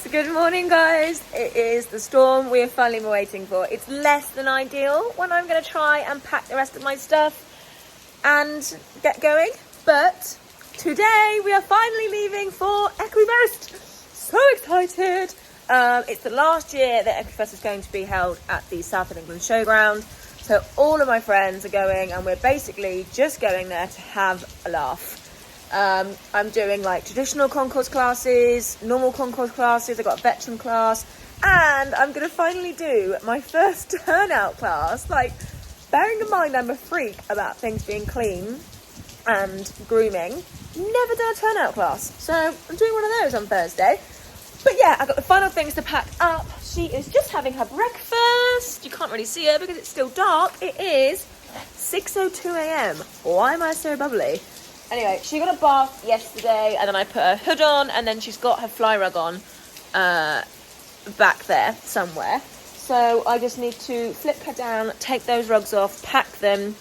Yes, good morning guys. It is the storm we have finally been waiting for. It's less than ideal when I'm going to try and pack the rest of my stuff and get going. But today we are finally leaving for EQUIFEST. So excited. It's the last year that EQUIFEST is going to be held at the South of England Showground. So all of my friends are going and we're basically just going there to have a laugh. I'm doing like traditional concourse classes, normal concourse classes, I've got a veteran class, and I'm going to finally do my first turnout class. Like, bearing in mind I'm a freak about things being clean and grooming, never done a turnout class. So I'm doing one of those on Thursday. But yeah, I've got the final things to pack up. She is just having her breakfast. You can't really see her because it's still dark. It is 6:02 a.m. Why am I so bubbly? Anyway, she got a bath yesterday and then I put her hood on and then she's got her fly rug on back there somewhere. So I just need to flip her down, take those rugs off, pack them,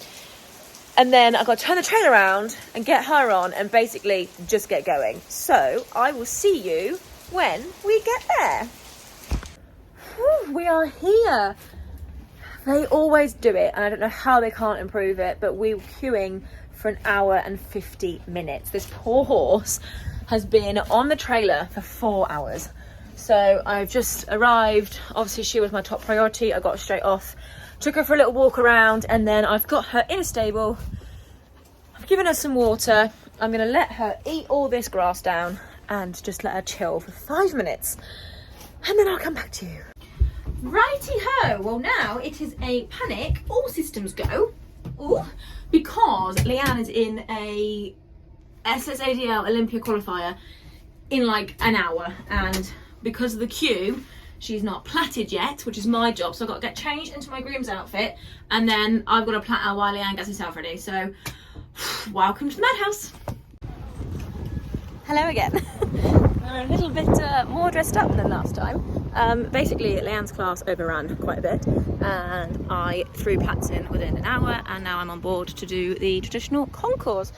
and then I've got to turn the train around and get her on and basically just get going. So I will see you when we get there. Whew, we are here. They always do it and I don't know how they can't improve it, but we were queuing for an hour and 50 minutes. This poor horse has been on the trailer for 4 hours. So I've just arrived. Obviously she was my top priority. I got her straight off, took her for a little walk around, and then I've got her in a stable. I've given her some water. I'm gonna let her eat all this grass down and just let her chill for 5 minutes. And then I'll come back to you. Righty-ho, well now it is a panic, all systems go. Ooh, because Leanne is in a SSADL Olympia qualifier in like an hour, and because of the queue she's not plaited yet, which is my job, so I've got to get changed into my groom's outfit and then I've got to plait her while Leanne gets herself ready. So welcome to the madhouse. Hello again. We're a little bit more dressed up than last time. Basically Leanne's class overran quite a bit and I threw plats in within an hour and now I'm on board to do the traditional concourse.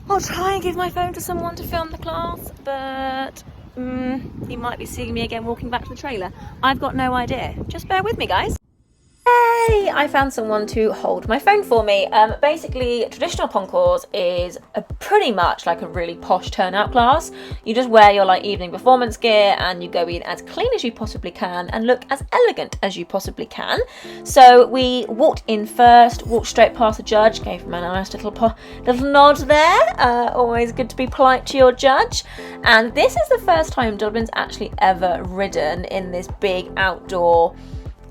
I'll try and give my phone to someone to film the class, but you might be seeing me again walking back to the trailer. I've got no idea. Just bear with me, guys. Hey, I found someone to hold my phone for me. Basically, traditional concourse is pretty much like a really posh turnout class. You just wear your like evening performance gear and you go in as clean as you possibly can and look as elegant as you possibly can. So we walked in first, walked straight past the judge, gave him a nice little nod there. Always good to be polite to your judge. And this is the first time Dublin's actually ever ridden in this big outdoor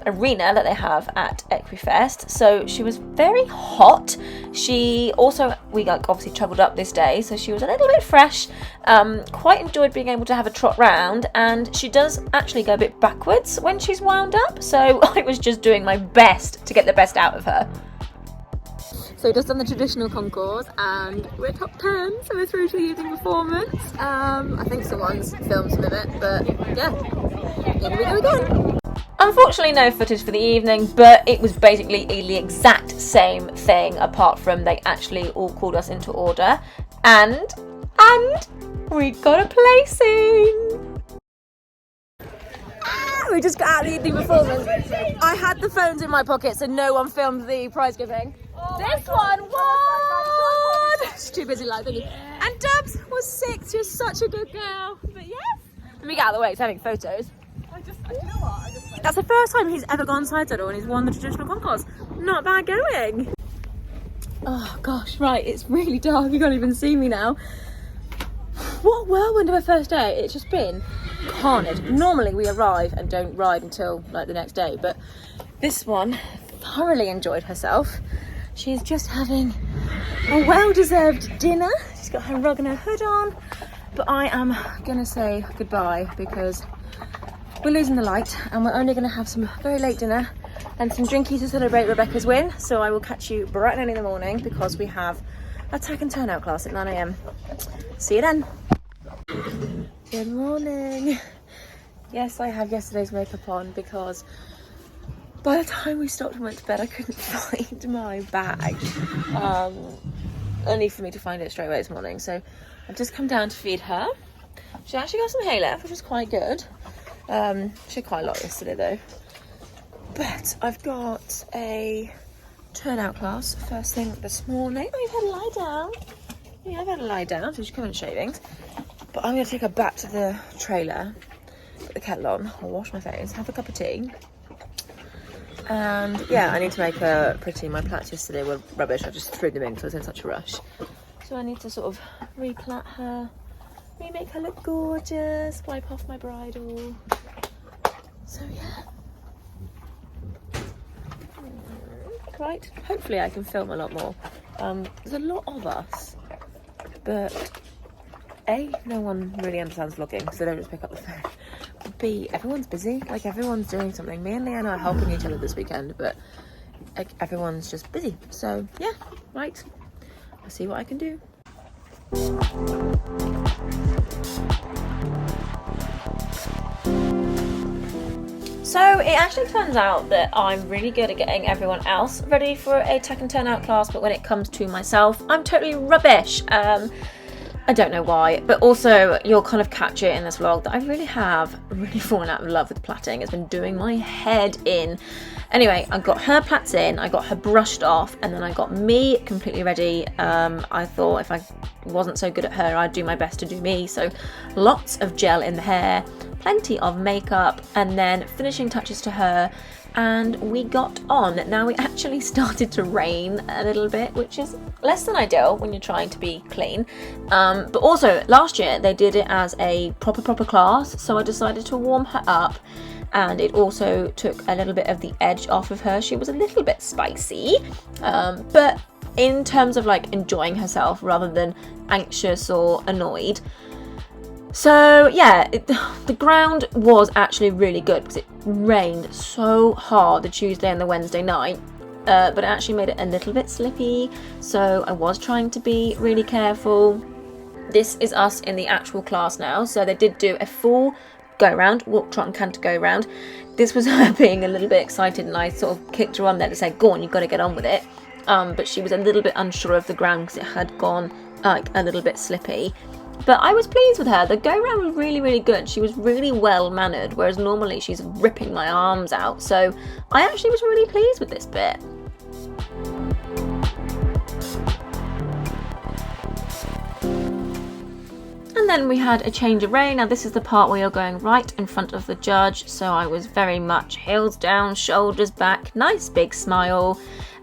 arena that they have at EQUIFEST. So she was very hot. We obviously travelled up this day, so she was a little bit fresh. Quite enjoyed being able to have a trot round, and she does actually go a bit backwards when she's wound up, so I was just doing my best to get the best out of her. So we just done the traditional concourse and we're top 10, so we're through to the evening performance. I think someone's filmed some of it, but yeah, here we go again. Unfortunately no footage for the evening, but it was basically the exact same thing, apart from they actually all called us into order and we got a placing. We just got out of the evening performance. I had the phones in my pocket so no one filmed the prize giving. This one won! She's too busy like thinking. And Dubs was 6, she was such a good girl. But yes, let me get out of the way, it's having photos. That's the first time he's ever gone side saddle and he's won the traditional concourse. Not bad going. Oh gosh, right, it's really dark, you can't even see me now. What a whirlwind of a first day. It's just been carnage. Normally we arrive and don't ride until like the next day, but this one thoroughly enjoyed herself. She's just having a well-deserved dinner. She's got her rug and her hood on, but I am gonna say goodbye because we're losing the light and we're only going to have some very late dinner and some drinkies to celebrate Rebecca's win. So I will catch you bright and early in the morning because we have a tack and turnout class at 9 a.m. See you then. Good morning. Yes, I have yesterday's makeup on because by the time we stopped and went to bed I couldn't find my bag. Only for me to find it straight away this morning. So I've just come down to feed her. She actually got some hay left, which is quite good. She quite a lot yesterday though. But I've got a turnout class first thing this morning. Oh, you've had a lie down. Yeah, I've had a lie down, so she's coming shavings. But I'm going to take her back to the trailer, put the kettle on, I'll wash my face, have a cup of tea. And yeah, I need to make her pretty. My plats yesterday were rubbish. I just threw them in because I was in such a rush. So I need to sort of replat her, remake her look gorgeous, wipe off my bridle. So yeah. Right, hopefully I can film a lot more. There's a lot of us, but A, no one really understands vlogging, so they don't just pick up the phone. B, everyone's busy, like everyone's doing something. Me and Leanna are helping each other this weekend, but like, everyone's just busy. So yeah, right, I'll see what I can do. So it actually turns out that I'm really good at getting everyone else ready for a tech and turnout class, but when it comes to myself, I'm totally rubbish. I don't know why, but also you'll kind of catch it in this vlog that I really have fallen out of love with plaiting. It's been doing my head in. Anyway, I got her plaits in, I got her brushed off, and then I got me completely ready. I thought if I wasn't so good at her, I'd do my best to do me. So lots of gel in the hair, plenty of makeup, and then finishing touches to her. And we got on. Now it actually started to rain a little bit, which is less than ideal when you're trying to be clean. But also last year they did it as a proper class, so I decided to warm her up, and it also took a little bit of the edge off of her. She was a little bit spicy, but in terms of like enjoying herself rather than anxious or annoyed. So yeah, the ground was actually really good because it rained so hard the Tuesday and the Wednesday night, but it actually made it a little bit slippy, so I was trying to be really careful. This is us in the actual class now, so they did do a full go round, walk, trot and canter go round. This was her being a little bit excited, and I sort of kicked her on there to say, go on, you've got to get on with it. But she was a little bit unsure of the ground because it had gone like a little bit slippy. But I was pleased with her. The go-round was really good. She was really well-mannered, whereas normally she's ripping my arms out. So I actually was really pleased with this bit. And then we had a change of rein. Now this is the part where you're going right in front of the judge. So I was very much heels down, shoulders back, nice big smile.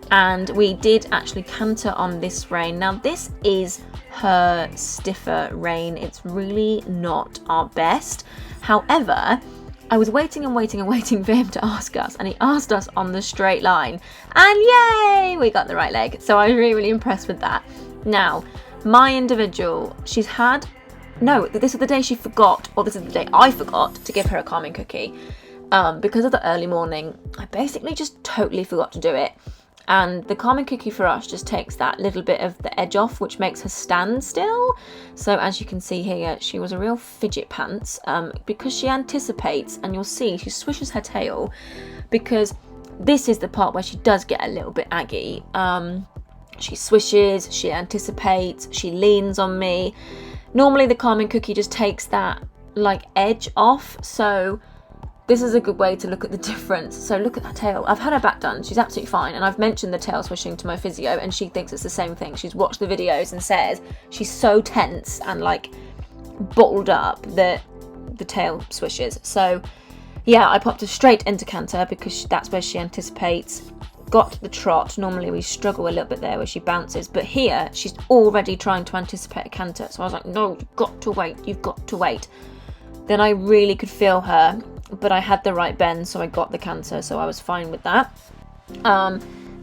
And we did actually canter on this rein. Now this is her stiffer rein. It's really not our best. However, I was waiting for him to ask us, and he asked us on the straight line, and yay, we got the right leg. So I was really impressed with that. Now, my individual, this is the day she forgot, or this is the day I forgot to give her a calming cookie. Because of the early morning, I basically just totally forgot to do it. And the calming cookie for us just takes that little bit of the edge off, which makes her stand still. So as you can see here, she was a real fidget pants, because she anticipates, and you'll see she swishes her tail, because this is the part where she does get a little bit aggy. She swishes, she anticipates, she leans on me. Normally the calming cookie just takes that like edge off, so this is a good way to look at the difference. So look at that tail. I've had her back done. She's absolutely fine. And I've mentioned the tail swishing to my physio, and she thinks it's the same thing. She's watched the videos and says she's so tense and like bottled up that the tail swishes. So yeah, I popped her straight into canter because that's where she anticipates. Got the trot. Normally we struggle a little bit there where she bounces, but here she's already trying to anticipate a canter. So I was like, no, you've got to wait. Then I really could feel her, but I had the right bend, so I got the canter, so I was fine with that.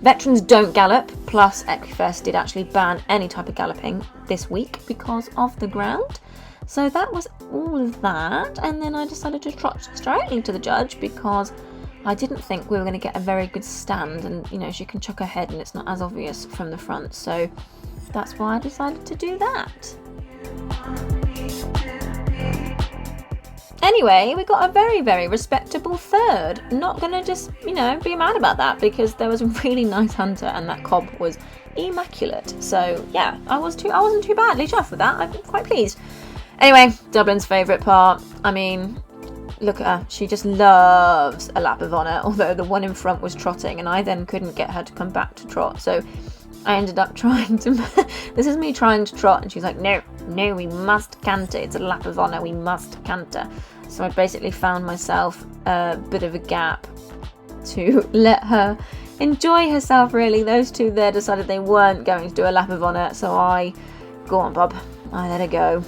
Veterans don't gallop, plus EQUIFEST did actually ban any type of galloping this week because of the ground. So that was all of that, and then I decided to trot straight into the judge because I didn't think we were going to get a very good stand, and you know, she can chuck her head and it's not as obvious from the front, so that's why I decided to do that. Anyway, we got a very respectable third. Not gonna just, be mad about that because there was a really nice hunter and that cob was immaculate. So yeah, I wasn't too badly chuffed with that. I'm quite pleased. Anyway, Dublin's favourite part. I mean, look at her, she just loves a lap of honour, although the one in front was trotting and I then couldn't get her to come back to trot, so I ended up trying to this is me trying to trot and she's like, no, we must canter, it's a lap of honour, we must canter. So I basically found myself a bit of a gap to let her enjoy herself, really. Those two there decided they weren't going to do a lap of honour, so go on Bob, I let her go.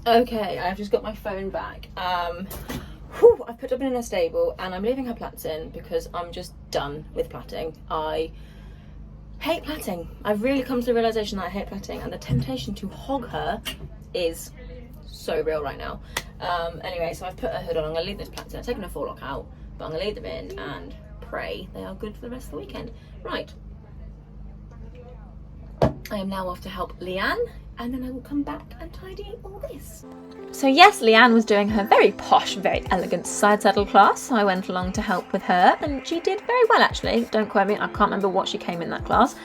Okay, I've just got my phone back. I've put up in a stable and I'm leaving her plats in because I'm just done with platting. I hate platting. I've really come to the realisation that I hate platting, and the temptation to hog her is so real right now. Anyway, so I've put her hood on. I'm going to leave those plats in. I've taken her forelock out, but I'm going to leave them in and pray they are good for the rest of the weekend. Right. I am now off to help Leanne, and then I will come back and tidy all this. So yes, Leanne was doing her very posh, very elegant side saddle class, so I went along to help with her, and she did very well actually. Don't quote me, I can't remember what she came in that class.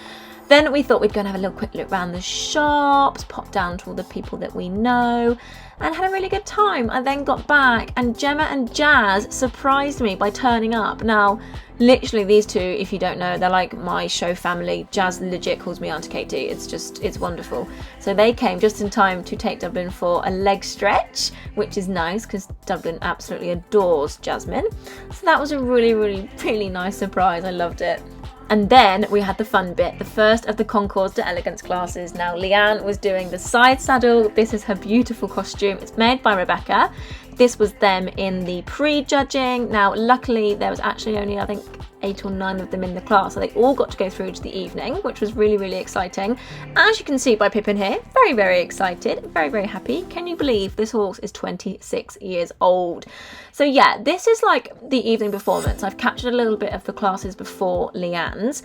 Then we thought we'd go and have a little quick look around the shops, pop down to all the people that we know, and had a really good time. I then got back and Gemma and Jazz surprised me by turning up. Now, literally these two, if you don't know, they're like my show family. Jazz legit calls me Auntie Katie. It's wonderful. So they came just in time to take Dublin for a leg stretch, which is nice because Dublin absolutely adores Jasmine. So that was a really, really, really nice surprise. I loved it. And then we had the fun bit, the first of the concourse to elegance classes. Now Leanne was doing the side saddle. This is her beautiful costume. It's made by Rebecca. This was them in the pre-judging. Now luckily there was actually only, I think, 8 or 9 of them in the class, so they all got to go through to the evening, which was really, really exciting. As you can see by Pippin here, very, very excited, very, very happy. Can you believe this horse is 26 years old? So yeah, this is like the evening performance. I've captured a little bit of the classes before Leanne's.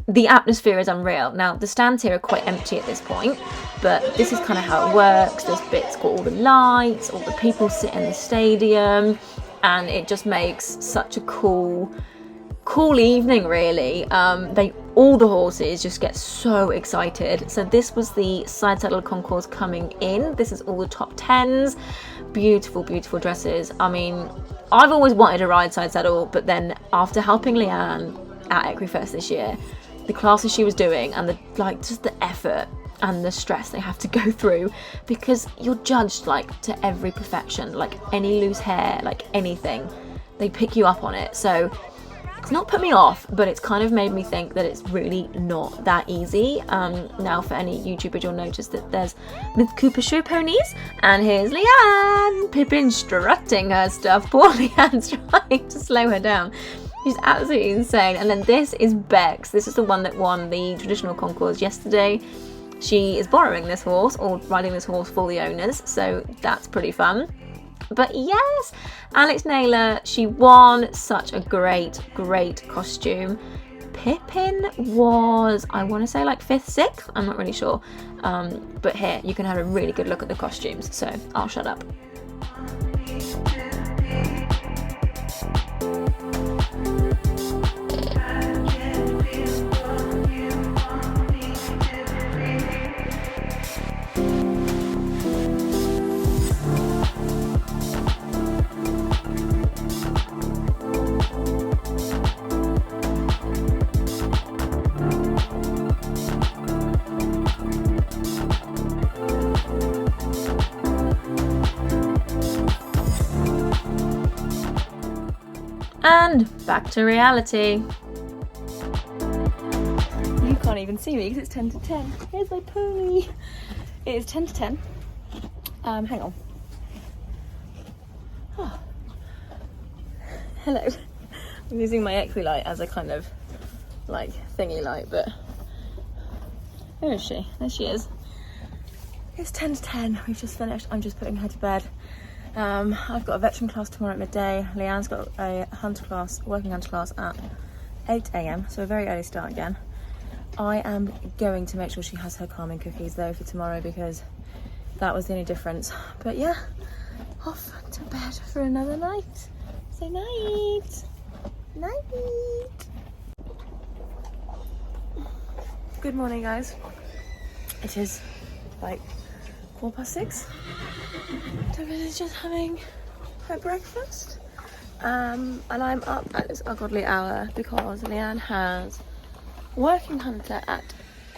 The atmosphere is unreal. Now the stands here are quite empty at this point, but this is kind of how it works. This bit's got all the lights, all the people sit in the stadium, and it just makes such a cool evening, really. All the horses just get so excited. So this was the side saddle concourse coming in. This is all the top 10s. Beautiful, beautiful dresses. I mean, I've always wanted to ride side saddle, but then after helping Leanne at EQUIFEST this year, the classes she was doing and just the effort and the stress they have to go through, because you're judged like to every perfection, like any loose hair, like anything, they pick you up on it. So it's not put me off, but it's kind of made me think that it's really not that easy. Now for any YouTubers, you'll notice that there's Myth Cooper show ponies, and here's Leanne, Pippin strutting her stuff. Poor Leanne's trying to slow her down. She's absolutely insane. And then this is Bex. This is the one that won the traditional concourse yesterday. She is borrowing this horse, or riding this horse for the owners, so that's pretty fun. But yes, Alex Naylor, she won. Such a great, great costume. Pippin was, I want to say like 5th, 6th, I'm not really sure. But here, you can have a really good look at the costumes, so I'll shut up. And back to reality. You can't even see me because it's 10 to 10. Here's my pony. It is 10 to 10. Hang on. Oh. Hello. I'm using my Equilight as a kind of like thingy light, but where is she? There she is. It's 10 to 10. We've just finished. I'm just putting her to bed. I've got a veteran class tomorrow at midday. Leanne's got a hunter class, working hunter class at 8 AM, so a very early start again. I am going to make sure she has her calming cookies though for tomorrow, because that was the only difference. But yeah, off to bed for another night. Say night. Night. Good morning, guys. It is like 6:15. Devlin's just having her breakfast. And I'm up at this ungodly hour because Leanne has working hunter at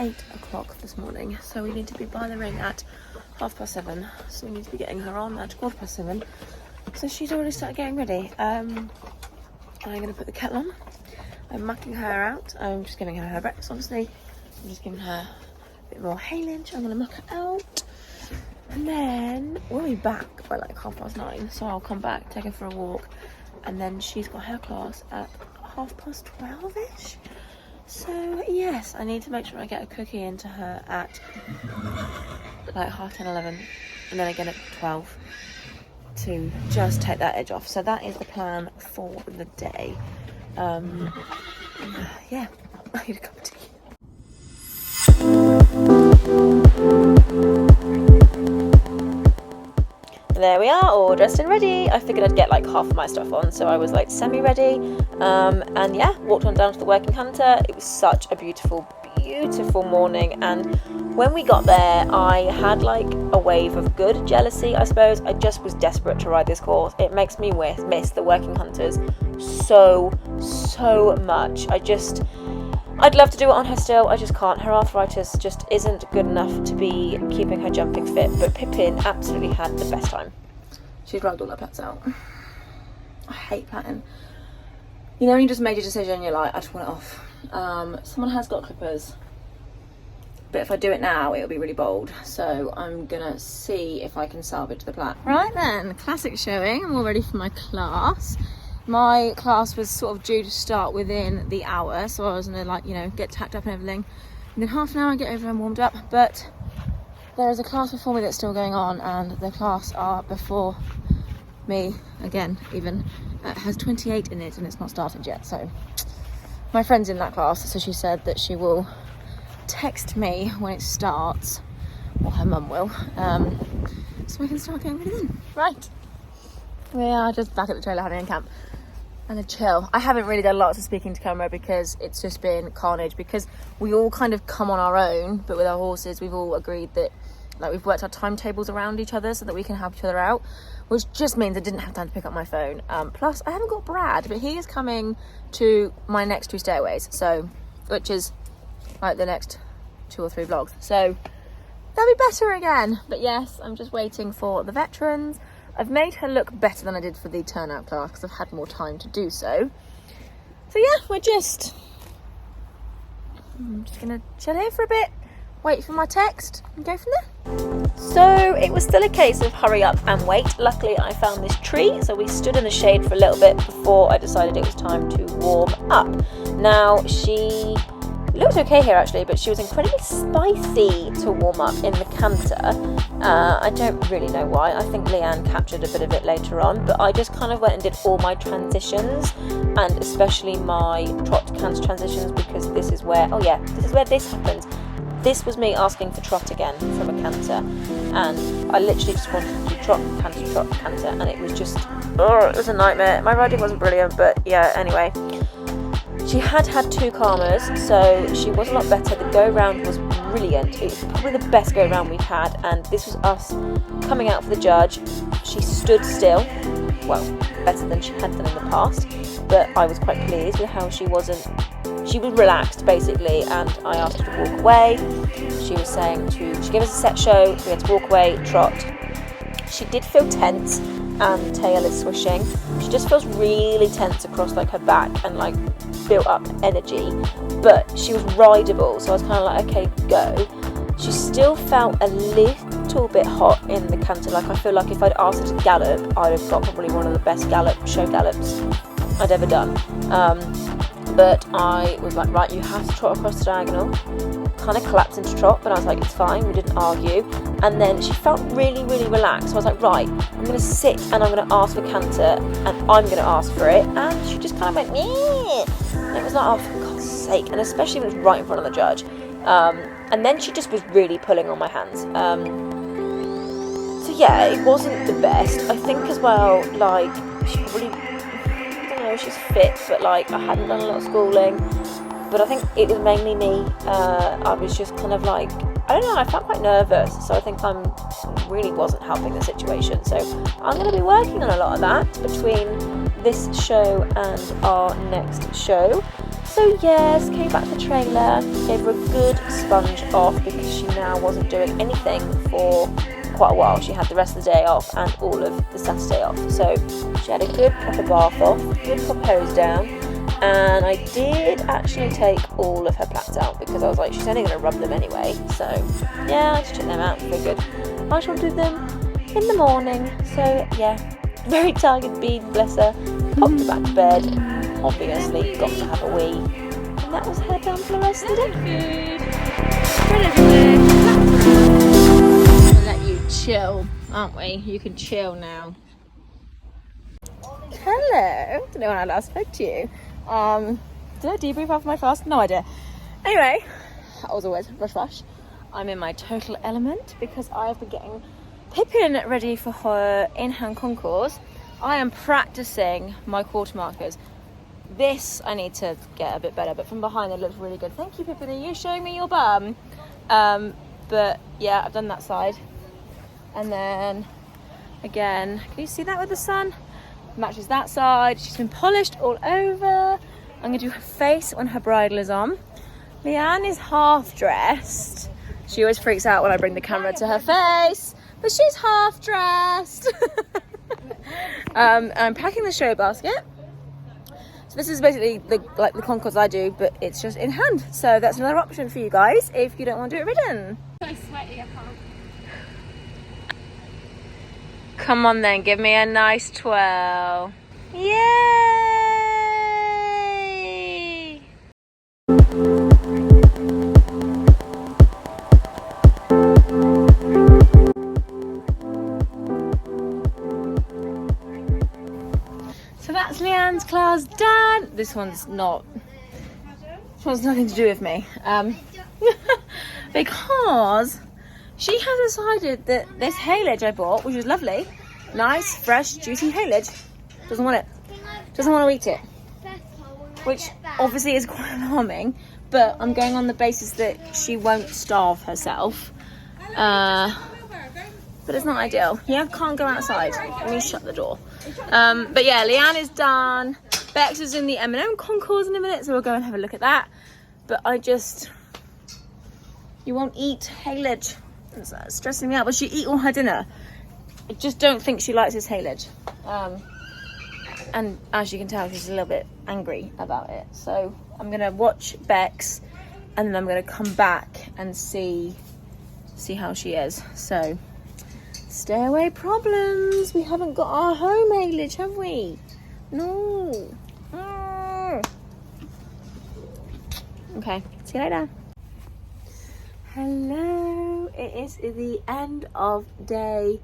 8 o'clock this morning. So we need to be by the ring at 7:30. So we need to be getting her on at 7:15. So she's already started getting ready. I'm going to put the kettle on. I'm mucking her out. I'm just giving her breakfast, obviously. I'm just giving her a bit more haylage. I'm going to muck her out. And then we'll be back by like 9:30. So I'll come back, take her for a walk. And then she's got her class at 12:30-ish. So yes, I need to make sure I get a cookie into her at like 10:30, 11. And then again at 12. To just take that edge off. So that is the plan for the day. Yeah, I need a cup of tea. There we are, all dressed and ready. I figured I'd get like half of my stuff on, so I was like semi-ready. And yeah, walked on down to the working hunter. It was such a beautiful morning, and when we got there I had like a wave of good jealousy, I suppose. I just was desperate to ride this course. It makes me miss the working hunters so much. I'd love to do it on her still. I just can't. Her arthritis just isn't good enough to be keeping her jumping fit, but Pippin absolutely had the best time. She's rubbed all her plats out. I hate plaiting. You know when you just made your decision, you're like, I just want it off. Someone has got clippers, but if I do it now it'll be really bold, so I'm gonna see if I can salvage the plait. Right then, classic showing. I'm all ready for my class. My class was sort of due to start within the hour, so I was gonna like, you know, get tacked up and everything, and then half an hour get over and warmed up. But there is a class before me that's still going on, and the class are before me again, even has 28 in it and it's not started yet. So my friend's in that class, so she said that she will text me when it starts, or her mum will, so we can start getting ready then. Right, we are just back at the trailer having a camp and a chill. I haven't really done lots of speaking to camera because it's just been carnage, because we all kind of come on our own, but with our horses we've all agreed that like we've worked our timetables around each other so that we can help each other out, which just means I didn't have time to pick up my phone. Plus I haven't got Brad, but he is coming to my next 2 stairways, so which is like the next 2 or 3 vlogs, so that'll be better again. But yes, I'm just waiting for the veterans. I've made her look better than I did for the turnout class because I've had more time to do so. So yeah, I'm just gonna chill here for a bit, wait for my text and go from there. So it was still a case of hurry up and wait. Luckily I found this tree, so we stood in the shade for a little bit before I decided it was time to warm up. Now she looked okay here actually, but she was incredibly spicy to warm up in the canter. I don't really know why. I think Leanne captured a bit of it later on, but I just kind of went and did all my transitions, and especially my trot to canter transitions, because this is where, this happens. This was me asking for trot again from a canter, and I literally just wanted to do trot, canter, and it was just, it was a nightmare. My riding wasn't brilliant, but yeah, anyway. She had 2 calmers, so she was a lot better. The go-round was brilliant. It was probably the best go-round we've had, and this was us coming out for the judge. She stood still, well, better than she had done in the past, but I was quite pleased with how she was relaxed basically, and I asked her to walk away. She was saying she gave us a set show, we had to walk away, trot. She did feel tense, and tail is swishing. She just feels really tense across like her back and like built up energy, but she was rideable, so I was kind of like, okay, go. She still felt a little bit hot in the canter. Like I feel like if I'd asked her to gallop, I'd have got probably one of the best show gallops I'd ever done. But I was like, right, you have to trot across the diagonal. Kind of collapsed into trot, but I was like, it's fine, we didn't argue. And then she felt really relaxed, so I was like, right, I'm going to sit and I'm going to ask for canter, and I'm going to ask for it. And she just kind of went, meh. And it was like, oh, for God's sake. And especially when it was right in front of the judge. And then she just was really pulling on my hands. So yeah, it wasn't the best. I think as well, like, she probably, I don't know, she's fit, but like, I hadn't done a lot of schooling. but I think it was mainly me. I was just kind of like, I don't know, I felt quite nervous, so I think I really wasn't helping the situation. So I'm going to be working on a lot of that between this show and our next show. So yes, came back to the trailer, gave her a good sponge off because she now wasn't doing anything for quite a while. She had the rest of the day off and all of the Saturday off. So she had a good proper bath off, good pop hose down, and I did actually take all of her plaits out because I was like, she's only going to rub them anyway. So yeah, I just took them out and figured I shall do them in the morning. So yeah, very tired bead, bless her. Popped her back to bed, obviously got to have a wee, and that was her done for the rest of the day. We'll let you chill, aren't we? You can chill now. Hello, don't know when I last spoke to you. Did I debrief after my fast? No idea. Anyway, as always, rush. I'm in my total element because I have been getting Pippin ready for her in-hand concourse. I am practicing my quarter markers. This I need to get a bit better, but from behind it looks really good. Thank you, Pippin. Are you showing me your bum? But yeah, I've done that side. And then again, can you see that with the sun? Matches that side. She's been polished all over. I'm gonna do her face when her bridle is on. Leanne is half dressed. She always freaks out when I bring the camera to her face, but she's half dressed. I'm packing the show basket. So this is basically the concourse I do, but it's just in hand. So that's another option for you guys if you don't want to do it ridden. So sweaty, I can't. Come on then, give me a nice twirl. Yay! So that's Leanne's class done. This one's not. This one's nothing to do with me. Because she has decided that this haylage I bought, which is lovely, nice, fresh, juicy haylage, doesn't want it. Doesn't want to eat it. Which obviously is quite alarming, but I'm going on the basis that she won't starve herself. But it's not ideal. Yeah, can't go outside. Let me shut the door. But yeah, Leanne is done. Bex is in the M&M concourse in a minute, so we'll go and have a look at that. But you won't eat haylage. It's stressing me out, but she eat all her dinner. I just don't think she likes this haylage. And as you can tell, she's a little bit angry about it. So I'm gonna watch Bex, and then I'm gonna come back and see how she is. So stairway problems. We haven't got our home haylage, have we? No. Okay, see you later. Hello, it is the end of day,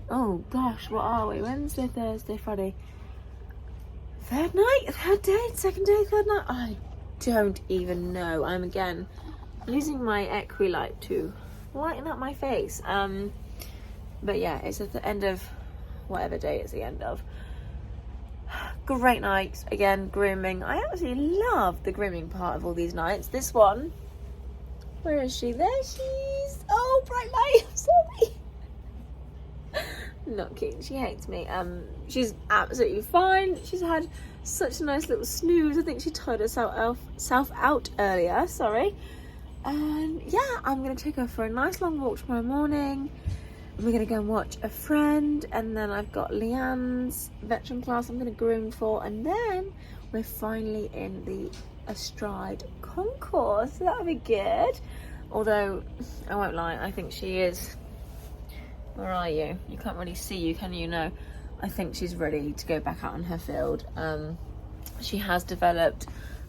oh gosh, what are we? Wednesday, Thursday, Friday. Third night? Third day? Second day? Third night? I don't even know. I'm again using my EQUILIGHT to lighten up my face. But yeah, it's at the end of whatever day it's the end of. Great night. Again, grooming. I absolutely love the grooming part of all these nights. This one, where is she? There she is. Oh, bright light. I'm sorry. Not cute. She hates me. She's absolutely fine. She's had such a nice little snooze. I think she tied herself out earlier. Sorry. And yeah, I'm going to take her for a nice long walk tomorrow morning. We're going to go and watch a friend, and then I've got Leanne's veteran class I'm going to groom for, and then we're finally in the Astride concourse. So that'll be good. Although, I won't lie, I think she is... Where are you? You can't really see you, can you? No. I think she's ready to go back out on her field. She has developed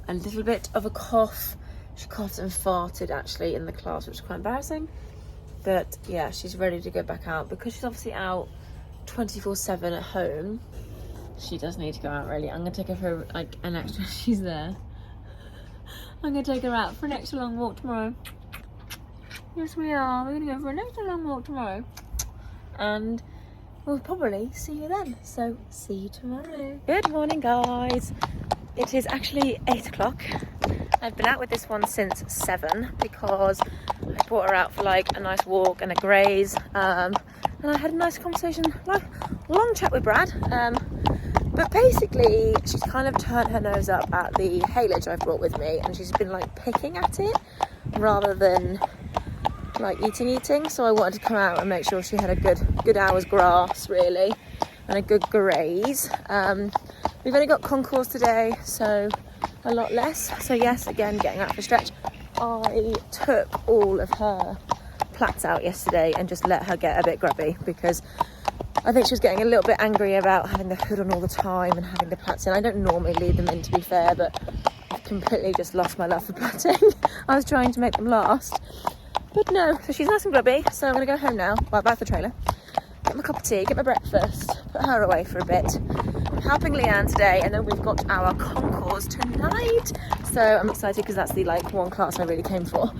a little bit of a cough. She coughed and farted actually in the class, which is quite embarrassing. But yeah, she's ready to go back out because she's obviously out 24/7 at home. She does need to go out really. I'm gonna take her for like an extra. She's there. I'm gonna take her out for an extra long walk tomorrow. Yes, we are. We're gonna go for an extra long walk tomorrow, and we'll probably see you then. So see you tomorrow. Good morning, guys. It is actually 8 o'clock. I've been out with this one since 7 because I brought her out for like a nice walk and a graze, and I had a nice conversation, like long chat with Brad, but basically she's kind of turned her nose up at the haylage I've brought with me, and she's been like picking at it rather than like eating, so I wanted to come out and make sure she had a good hour's grass really, and a good graze. We've only got concourse today, so a lot less. So yes, again, getting out for a stretch. I took all of her plats out yesterday and just let her get a bit grubby because I think she was getting a little bit angry about having the hood on all the time and having the plats in. I don't normally leave them in, to be fair, but I've completely just lost my love for platting. I was trying to make them last, but no. So she's nice and grubby, so I'm going to go home now, well, back to the trailer, get my cup of tea, get my breakfast, put her away for a bit. I'm helping Leanne today, and then we've got our concourse tonight, so I'm excited because that's the like one class I really came for.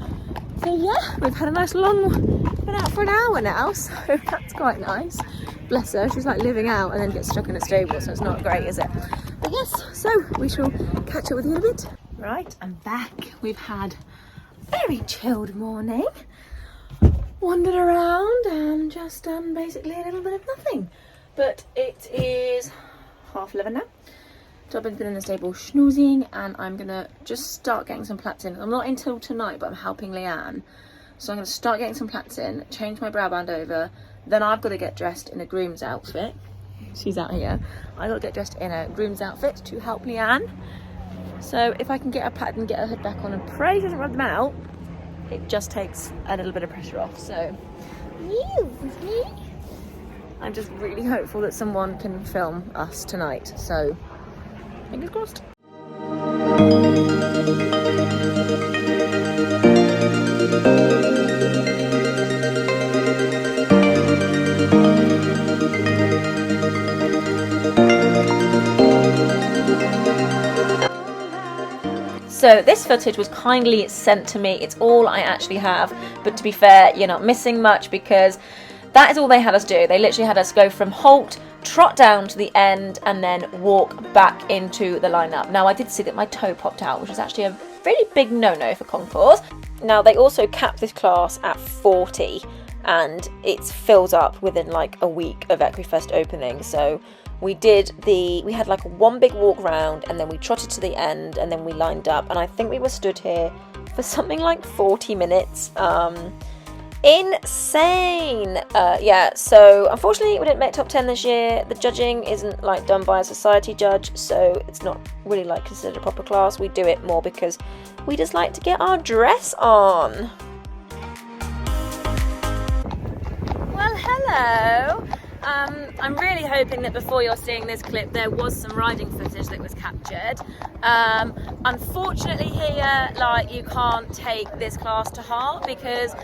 So yeah, we've had a nice long, been out for an hour now, so that's quite nice. Bless her, she's like living out and then gets stuck in a stable, so it's not great, is it? But yes, so we shall catch up with you in a bit. Right, I'm back. We've had a very chilled morning. Wandered around and just done basically a little bit of nothing. But it is 11:30 now. Dobbin's been in the stable schnoozing, and I'm gonna just start getting some plats in. I'm not until tonight, but I'm helping Leanne. So I'm gonna start getting some plats in, change my brow band over, then I've got to get dressed in a groom's outfit. She's out here. I've got to get dressed in a groom's outfit to help Leanne. So if I can get her plaited and get her hood back on and pray she doesn't rub them out, it just takes a little bit of pressure off. So I'm just really hopeful that someone can film us tonight. So fingers crossed. So this footage was kindly sent to me. It's all I actually have, but to be fair, you're not missing much because that is all they had us do. They literally had us go from halt, trot down to the end, and then walk back into the lineup. Now I did see that my toe popped out, which is actually a really big no-no for concourse. Now they also capped this class at 40, and it fills up within like a week of EQUIFEST opening. So we had like one big walk round, and then we trotted to the end, and then we lined up, and I think we were stood here for something like 40 minutes. Insane. Yeah, so unfortunately we didn't make top 10 this year. The judging isn't like done by a society judge, so it's not really like considered a proper class. We do it more because we just like to get our dress on. Well, hello. I'm really hoping that before you're seeing this clip there was some riding footage that was captured. Unfortunately here, like, you can't take this class to heart because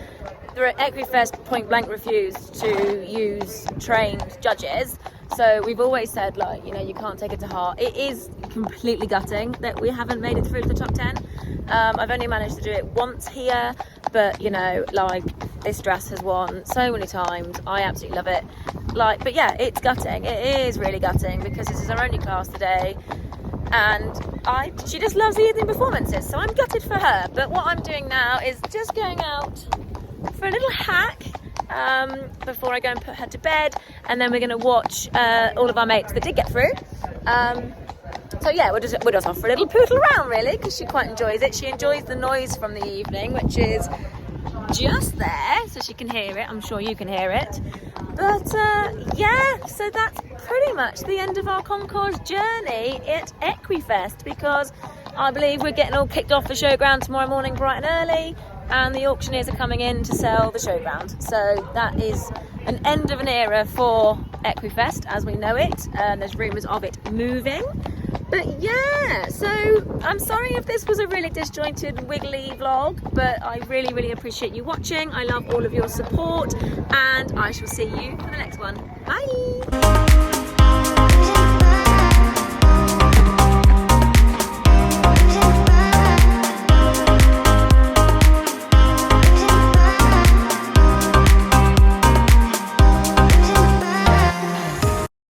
the EQUIFEST point blank refused to use trained judges. So we've always said, like, you know, you can't take it to heart. It is completely gutting that we haven't made it through to the top 10. I've only managed to do it once here, but you know, like, this dress has won so many times. I absolutely love it. Like, but yeah, it's gutting. It is really gutting because this is our only class today, and she just loves the evening performances, so I'm gutted for her. But what I'm doing now is just going out for a little hack before I go and put her to bed, and then we're going to watch all of our mates that did get through. So yeah, we're just off for a little poodle around really, because she quite enjoys it. She enjoys the noise from the evening, which is just there, so she can hear it. I'm sure you can hear it. But yeah, so that's pretty much the end of our concourse journey at EQUIFEST, because I believe we're getting all kicked off the showground tomorrow morning bright and early, and the auctioneers are coming in to sell the showground. So that is an end of an era for EQUIFEST as we know it, and there's rumours of it moving. But yeah, so I'm sorry if this was a really disjointed, wiggly vlog, but I really, really appreciate you watching. I love all of your support, and I shall see you for the next one. Bye!